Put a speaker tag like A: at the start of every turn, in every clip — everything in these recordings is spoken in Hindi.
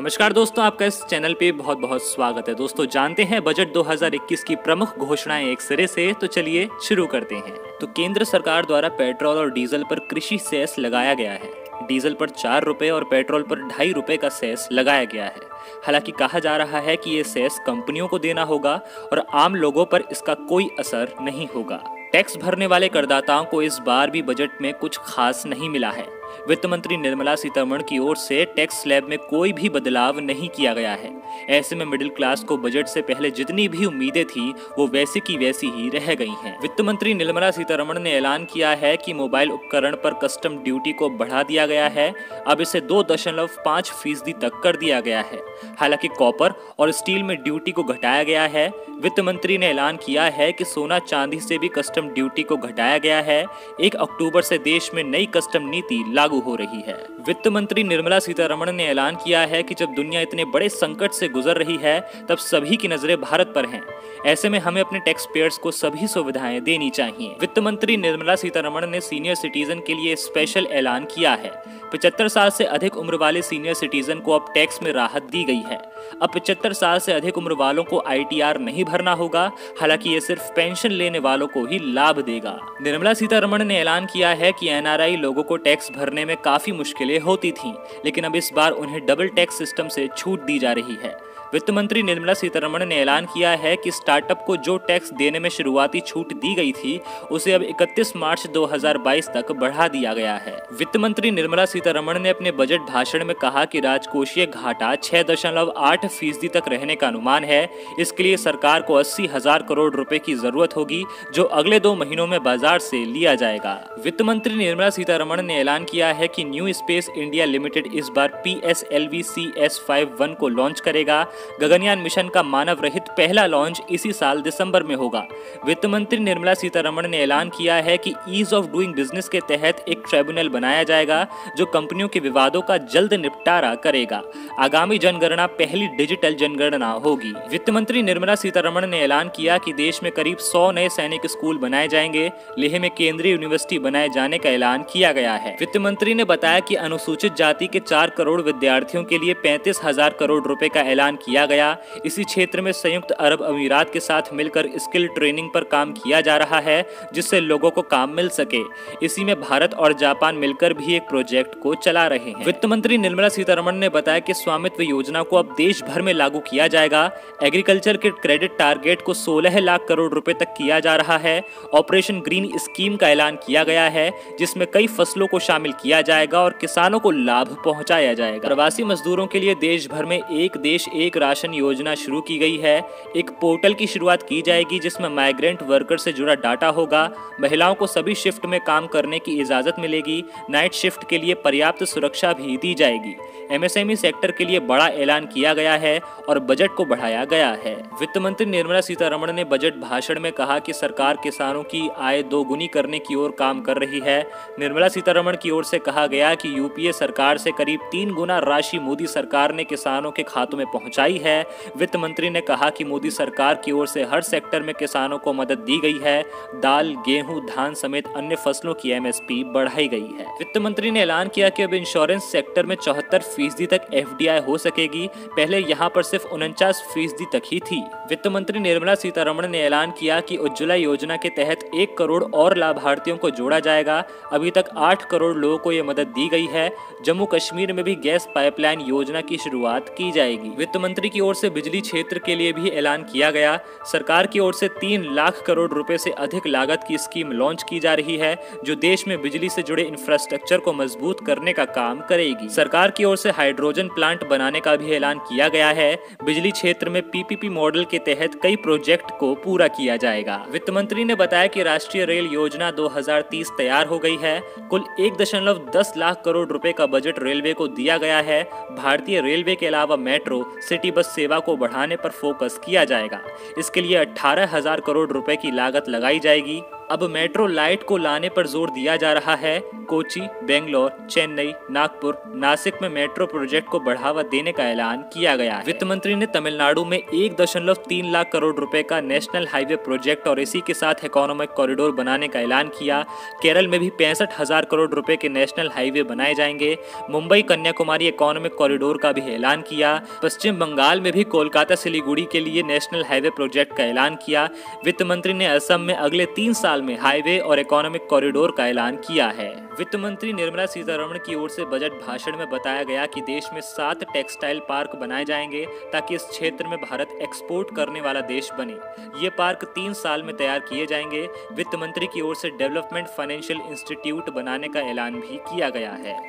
A: नमस्कार दोस्तों, आपका इस चैनल पे बहुत बहुत स्वागत है। दोस्तों जानते हैं बजट 2021 की प्रमुख घोषणाएं एक सिरे से, तो चलिए शुरू करते हैं। तो केंद्र सरकार द्वारा पेट्रोल और डीजल पर कृषि सेस लगाया गया है। डीजल पर 4 रुपए और पेट्रोल पर 2.5 रुपए का सेस लगाया गया है। हालांकि कहा जा रहा है कि ये सेस कंपनियों को देना होगा और आम लोगों पर इसका कोई असर नहीं होगा। टैक्स भरने वाले करदाताओं को इस बार भी बजट में कुछ खास नहीं मिला है। वित्त मंत्री निर्मला सीतारमण की ओर से टैक्स स्लैब में कोई भी बदलाव नहीं किया गया है। ऐसे में मिडिल क्लास को बजट से पहले जितनी भी उम्मीदें थी वो वैसी की वैसी ही रह गई हैं। वित्त मंत्री निर्मला सीतारमण ने ऐलान किया है कि मोबाइल उपकरण पर कस्टम ड्यूटी को बढ़ा दिया गया है। अब इसे 2.5% तक कर दिया गया है। हालांकि कॉपर और स्टील में ड्यूटी को घटाया गया है। वित्त मंत्री ने ऐलान किया है कि सोना चांदी से भी कस्टम ड्यूटी को घटाया गया है। 1 अक्टूबर से देश में नई कस्टम नीति लागू हो रही है। वित्त मंत्री निर्मला सीतारमण ने ऐलान किया है कि जब दुनिया इतने बड़े संकट से गुजर रही है तब सभी की नजरें भारत पर हैं। ऐसे में हमें अपने टैक्स पेयर्स को सभी सुविधाएं देनी चाहिए। वित्त मंत्री निर्मला सीतारमण ने सीनियर सिटीजन के लिए स्पेशल ऐलान किया है। 75 साल से अधिक उम्र वाले सीनियर सिटीजन को अब टैक्स में राहत दी गई है। अब 75 साल से अधिक उम्र वालों को ITR नहीं भरना होगा। हालांकि ये सिर्फ पेंशन लेने वालों को ही लाभ देगा। निर्मला सीतारमण ने ऐलान किया है कि NRI लोगों को टैक्स भरने में काफी मुश्किलें होती थीं, लेकिन अब इस बार उन्हें डबल टैक्स सिस्टम से छूट दी जा रही है। वित्त मंत्री निर्मला सीतारमण ने ऐलान किया है कि स्टार्टअप को जो टैक्स देने में शुरुआती छूट दी गई थी उसे अब 31 मार्च 2022 तक बढ़ा दिया गया है। वित्त मंत्री निर्मला सीतारमण ने अपने बजट भाषण में कहा कि राजकोषीय घाटा 6.8% तक रहने का अनुमान है। इसके लिए सरकार को 80,000 करोड़ रुपए की जरूरत होगी, जो अगले 2 महीनों में बाजार से लिया जाएगा। वित्त मंत्री निर्मला सीतारमण ने ऐलान किया है कि न्यू स्पेस इंडिया लिमिटेड इस बार PSLV CS51 को लॉन्च करेगा। गगनयान मिशन का मानव रहित पहला लॉन्च इसी साल दिसंबर में होगा। वित्त मंत्री निर्मला सीतारमण ने ऐलान किया है कि ईज ऑफ डूइंग बिजनेस के तहत एक ट्रिब्यूनल बनाया जाएगा जो कंपनियों के विवादों का जल्द निपटारा करेगा। आगामी जनगणना पहली डिजिटल जनगणना होगी। वित्त मंत्री निर्मला सीतारमण ने ऐलान किया कि देश में करीब 100 नए सैनिक स्कूल बनाए जाएंगे। लेह में केंद्रीय यूनिवर्सिटी बनाए जाने का ऐलान किया गया है। वित्त मंत्री ने बताया कि अनुसूचित जाति के 4 करोड़ विद्यार्थियों के लिए 35,000 करोड़ रुपए का ऐलान किया गया। इसी क्षेत्र में संयुक्त अरब अमीरात के साथ मिलकर स्किल ट्रेनिंग पर काम किया जा रहा है, जिससे लोगों को काम मिल सके। इसी में भारत और जापान मिलकर भी एक प्रोजेक्ट को चला रहे हैं। वित्त मंत्री निर्मला सीतारमण ने बताया कि स्वामित्व योजना को अब देश भर में लागू किया जाएगा। एग्रीकल्चर के क्रेडिट टारगेट को 16 लाख करोड़ रुपए तक किया जा रहा है। ऑपरेशन ग्रीन स्कीम का ऐलान किया गया है, जिसमें कई फसलों को शामिल किया जाएगा और किसानों को लाभ पहुंचाया जाएगा। प्रवासी मजदूरों के लिए देश भर में एक देश एक राशन योजना शुरू की गई है। एक पोर्टल की शुरुआत की जाएगी जिसमें माइग्रेंट वर्कर से जुड़ा डाटा होगा। महिलाओं को सभी शिफ्ट में काम करने की इजाजत मिलेगी। नाइट शिफ्ट के लिए पर्याप्त सुरक्षा भी दी जाएगी। MSME सेक्टर के लिए बड़ा ऐलान किया गया है और बजट को बढ़ाया गया है। वित्त मंत्री निर्मला सीतारमण ने बजट भाषण में कहा कि सरकार किसानों की आय दोगुनी करने की ओर काम कर रही है। निर्मला सीतारमण की ओर से कहा गया कि UPA सरकार से करीब 3 गुना राशि मोदी सरकार ने किसानों के खातों में पहुंचाई है। वित्त मंत्री ने कहा कि मोदी सरकार की ओर से हर सेक्टर में किसानों को मदद दी गई है। दाल, गेहूं, धान समेत अन्य फसलों की MSP बढ़ाई गई है। वित्त मंत्री ने ऐलान किया कि अब इंश्योरेंस सेक्टर में 74% तक FDI हो सकेगी। पहले यहां पर सिर्फ 49% तक ही थी। वित्त मंत्री निर्मला सीतारमण ने ऐलान किया कि उज्ज्वला योजना के तहत 1 करोड़ और लाभार्थियों को जोड़ा जाएगा। अभी तक 8 करोड़ लोगों को यह मदद दी गई है। जम्मू कश्मीर में भी गैस पाइपलाइन योजना की शुरुआत की जाएगी। वित्त मंत्री की ओर से बिजली क्षेत्र के लिए भी ऐलान किया गया। सरकार की ओर से 3 लाख करोड़ रुपए से अधिक लागत की स्कीम लॉन्च की जा रही है, जो देश में बिजली से जुड़े इंफ्रास्ट्रक्चर को मजबूत करने का काम करेगी। सरकार की ओर से हाइड्रोजन प्लांट बनाने का भी ऐलान किया गया है। बिजली क्षेत्र में PPP मॉडल के तहत कई प्रोजेक्ट को पूरा किया जाएगा। वित्त मंत्री ने बताया कि राष्ट्रीय रेल योजना 2030 तैयार हो गई है। कुल 1.10 लाख करोड़ रुपए का बजट रेलवे को दिया गया है। भारतीय रेलवे के अलावा मेट्रो, सिटी बस सेवा को बढ़ाने पर फोकस किया जाएगा। इसके लिए 18,000 करोड़ रुपए की लागत लगाई जाएगी। अब मेट्रो लाइट को लाने पर जोर दिया जा रहा है। कोची, बेंगलोर, चेन्नई, नागपुर, नासिक में मेट्रो प्रोजेक्ट को बढ़ावा देने का ऐलान किया गया है। वित्त मंत्री ने तमिलनाडु में 1.3 लाख करोड़ रुपए का नेशनल हाईवे प्रोजेक्ट और इसी के साथ इकोनॉमिक कॉरिडोर बनाने का ऐलान किया। केरल में भी 65,000 करोड़ रुपए के नेशनल हाईवे बनाए जाएंगे। मुंबई कन्याकुमारी इकोनॉमिक कॉरिडोर का भी ऐलान किया। पश्चिम बंगाल में भी कोलकाता सिलीगुड़ी के लिए नेशनल हाईवे प्रोजेक्ट का ऐलान किया। वित्त मंत्री ने असम में अगले 3 साल में हाईवे और इकोनॉमिक कॉरिडोर का ऐलान किया है। वित्त मंत्री निर्मला सीतारमण की ओर से बजट भाषण में बताया गया कि देश में 7 टेक्सटाइल पार्क बनाए जाएंगे ताकि इस क्षेत्र में भारत एक्सपोर्ट करने वाला देश बने। ये पार्क 3 साल में तैयार किए जाएंगे। वित्त मंत्री की ओर से डेवलपमेंट फाइनेंशियल इंस्टीट्यूट बनाने का ऐलान भी किया गया है।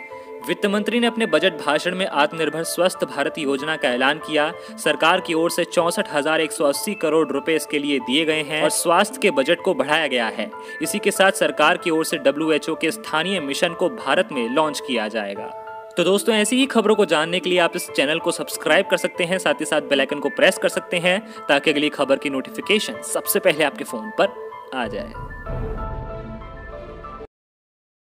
A: वित्त मंत्री ने अपने बजट भाषण में आत्मनिर्भर स्वस्थ भारत योजना का ऐलान किया। सरकार की ओर से 64,180 करोड़ रुपए इसके लिए दिए गए हैं और स्वास्थ्य के बजट को बढ़ाया गया है। इसी के साथ सरकार की ओर से WHO के स्थानीय मिशन को भारत में लॉन्च किया जाएगा। तो दोस्तों, ऐसी ही खबरों को जानने के लिए आप इस चैनल को सब्सक्राइब कर सकते हैं, साथ ही साथ बेल आइकन को प्रेस कर सकते हैं ताकि अगली खबर की नोटिफिकेशन सबसे पहले आपके फोन पर आ जाए।